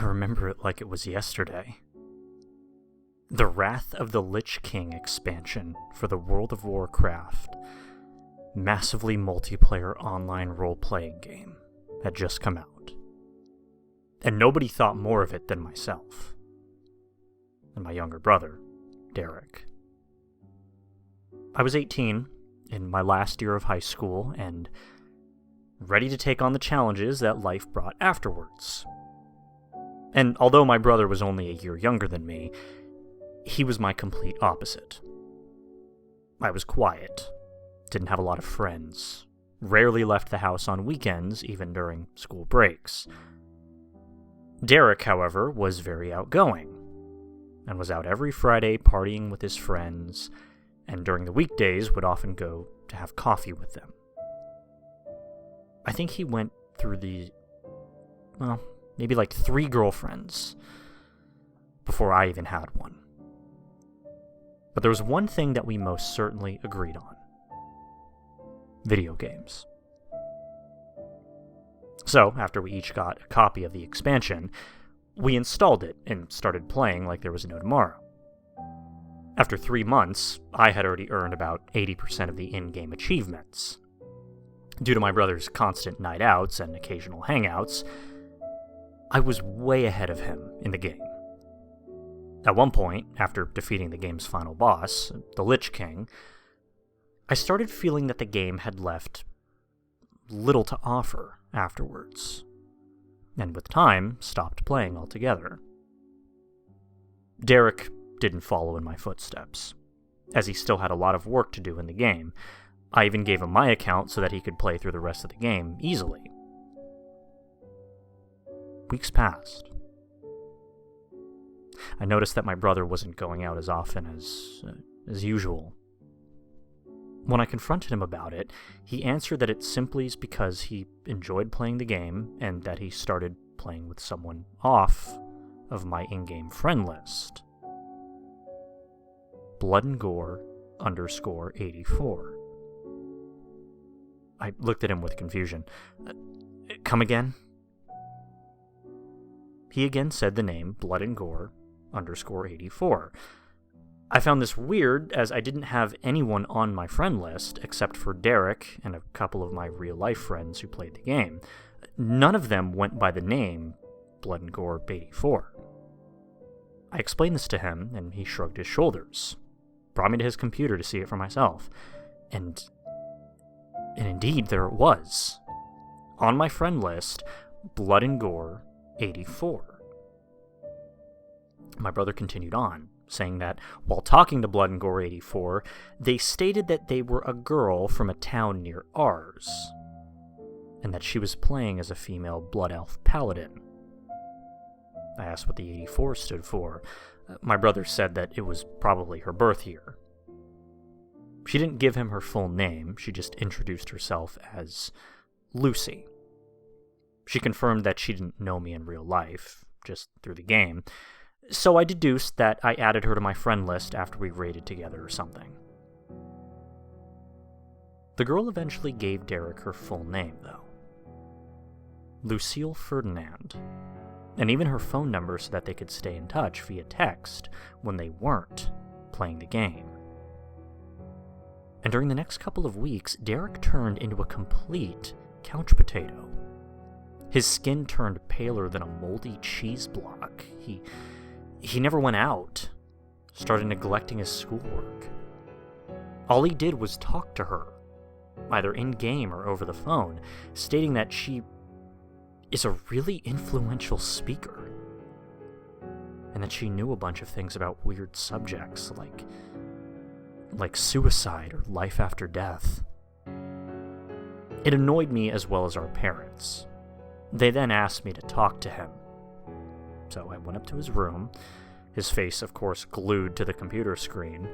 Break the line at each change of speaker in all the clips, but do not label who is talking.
I remember it like it was yesterday. The Wrath of the Lich King expansion for the World of Warcraft, massively multiplayer online role-playing game, had just come out. And nobody thought more of it than myself. And my younger brother, Derek. I was 18, in my last year of high school, and ready to take on the challenges that life brought afterwards. And although my brother was only a year younger than me, he was my complete opposite. I was quiet, didn't have a lot of friends, rarely left the house on weekends, even during school breaks. Derek, however, was very outgoing, and was out every Friday partying with his friends, and during the weekdays would often go to have coffee with them. I think he went through maybe like 3 girlfriends before I even had one. But there was one thing that we most certainly agreed on. Video games. So, after we each got a copy of the expansion, we installed it and started playing like there was no tomorrow. After 3 months, I had already earned about 80% of the in-game achievements. Due to my brother's constant night outs and occasional hangouts, I was way ahead of him in the game. At one point, after defeating the game's final boss, the Lich King, I started feeling that the game had left little to offer afterwards, and with time, stopped playing altogether. Derek didn't follow in my footsteps, as he still had a lot of work to do in the game. I even gave him my account so that he could play through the rest of the game easily. Weeks passed. I noticed that my brother wasn't going out as often as usual. When I confronted him about it, he answered that it simply is because he enjoyed playing the game and that he started playing with someone off of my in-game friend list. BloodNGore84. I looked at him with confusion. Come again? He again said the name BloodNGore_84. I found this weird, as I didn't have anyone on my friend list except for Derek and a couple of my real-life friends who played the game. None of them went by the name BloodNGore84. I explained this to him, and he shrugged his shoulders, brought me to his computer to see it for myself, and indeed there it was. On my friend list, BloodNGore84. My brother continued on, saying that while talking to BloodNGore84, they stated that they were a girl from a town near ours, and that she was playing as a female Blood Elf Paladin. I asked what the 84 stood for. My brother said that it was probably her birth year. She didn't give him her full name, she just introduced herself as Lucy. She confirmed that she didn't know me in real life, just through the game, so I deduced that I added her to my friend list after we raided together or something. The girl eventually gave Derek her full name, though. Lucille Ferdinand, and even her phone number so that they could stay in touch via text when they weren't playing the game. And during the next couple of weeks, Derek turned into a complete couch potato. His skin turned paler than a moldy cheese block. He never went out, started neglecting his schoolwork. All he did was talk to her, either in-game or over the phone, stating that she is a really influential speaker, and that she knew a bunch of things about weird subjects, like suicide or life after death. It annoyed me as well as our parents. They then asked me to talk to him. So I went up to his room, his face, of course, glued to the computer screen,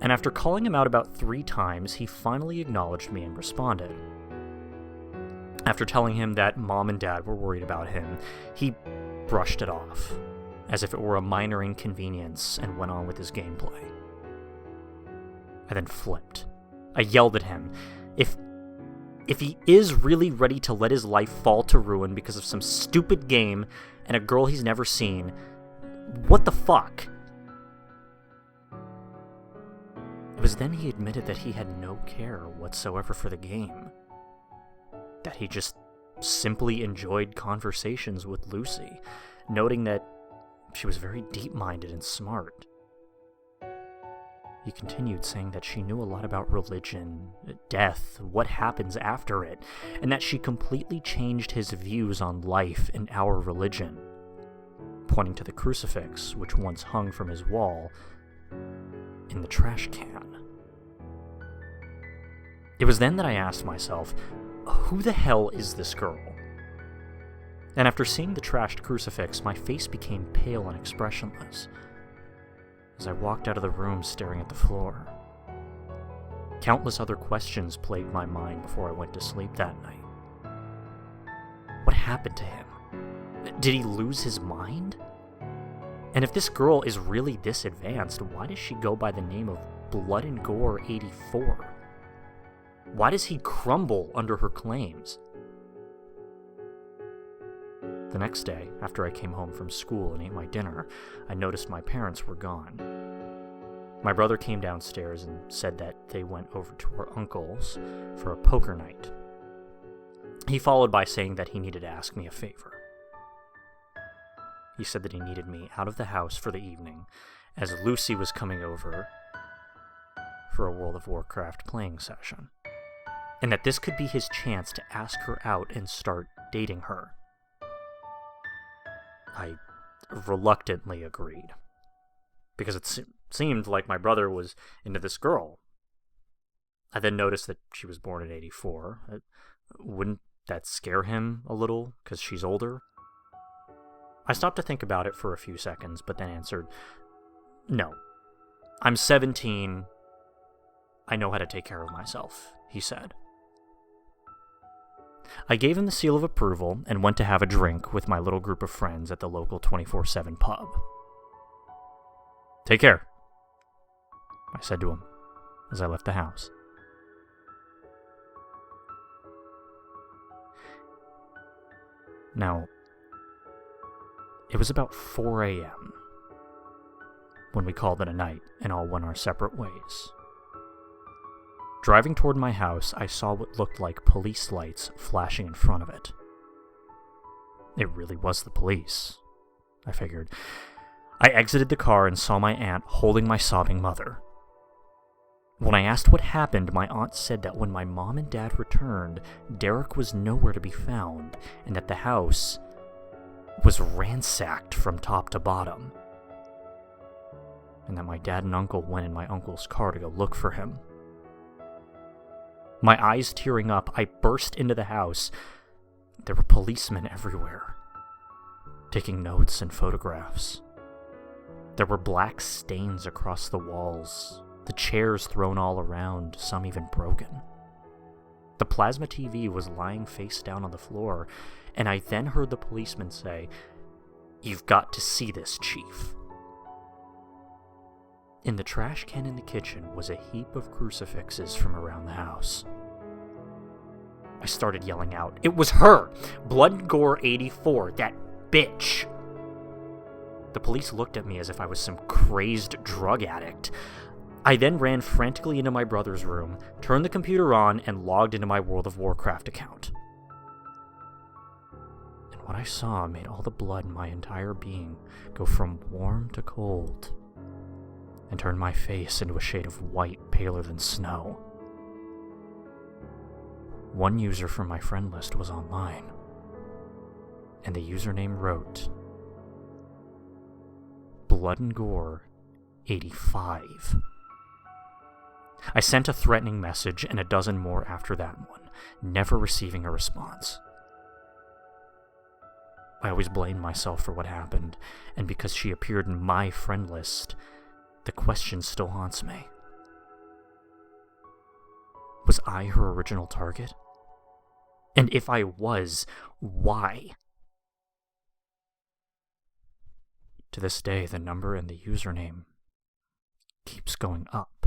and after calling him out about 3 times, he finally acknowledged me and responded. After telling him that Mom and Dad were worried about him, he brushed it off, as if it were a minor inconvenience, and went on with his gameplay. I then flipped. I yelled at him, If If he is really ready to let his life fall to ruin because of some stupid game and a girl he's never seen, what the fuck? It was then he admitted that he had no care whatsoever for the game. That he just simply enjoyed conversations with Lucy, noting that she was very deep-minded and smart. He continued saying that she knew a lot about religion, death, what happens after it, and that she completely changed his views on life and our religion, pointing to the crucifix which once hung from his wall in the trash can. It was then that I asked myself, who the hell is this girl? And after seeing the trashed crucifix, my face became pale and expressionless as I walked out of the room staring at the floor. Countless other questions plagued my mind before I went to sleep that night. What happened to him? Did he lose his mind? And if this girl is really this advanced, why does she go by the name of BloodNGore84? Why does he crumble under her claims? The next day, after I came home from school and ate my dinner, I noticed my parents were gone. My brother came downstairs and said that they went over to her uncle's for a poker night. He followed by saying that he needed to ask me a favor. He said that he needed me out of the house for the evening, as Lucy was coming over for a World of Warcraft playing session, and that this could be his chance to ask her out and start dating her. I reluctantly agreed, because it seemed like my brother was into this girl. I then noticed that she was born in '84. Wouldn't that scare him a little, because she's older? I stopped to think about it for a few seconds, but then answered, "No. I'm 17. I know how to take care of myself," he said. I gave him the seal of approval and went to have a drink with my little group of friends at the local 24/7 pub. "Take care," I said to him as I left the house. Now, it was about 4 a.m. when we called it a night and all went our separate ways. Driving toward my house, I saw what looked like police lights flashing in front of it. It really was the police, I figured. I exited the car and saw my aunt holding my sobbing mother. When I asked what happened, my aunt said that when my mom and dad returned, Derek was nowhere to be found, and that the house was ransacked from top to bottom, and that my dad and uncle went in my uncle's car to go look for him. My eyes tearing up, I burst into the house. There were policemen everywhere, taking notes and photographs. There were black stains across the walls, the chairs thrown all around, some even broken. The plasma TV was lying face down on the floor, and I then heard the policeman say, "You've got to see this, Chief." In the trash can in the kitchen was a heap of crucifixes from around the house. I started yelling out, "It was her! BloodNGore84, that bitch!" The police looked at me as if I was some crazed drug addict. I then ran frantically into my brother's room, turned the computer on, and logged into my World of Warcraft account. And what I saw made all the blood in my entire being go from warm to cold, and turned my face into a shade of white paler than snow. One user from my friend list was online, and the username wrote, BloodNGore85. I sent a threatening message and a dozen more after that one, never receiving a response. I always blamed myself for what happened, and because she appeared in my friend list, the question still haunts me. Was I her original target? And if I was, why? To this day, the number and the username keeps going up.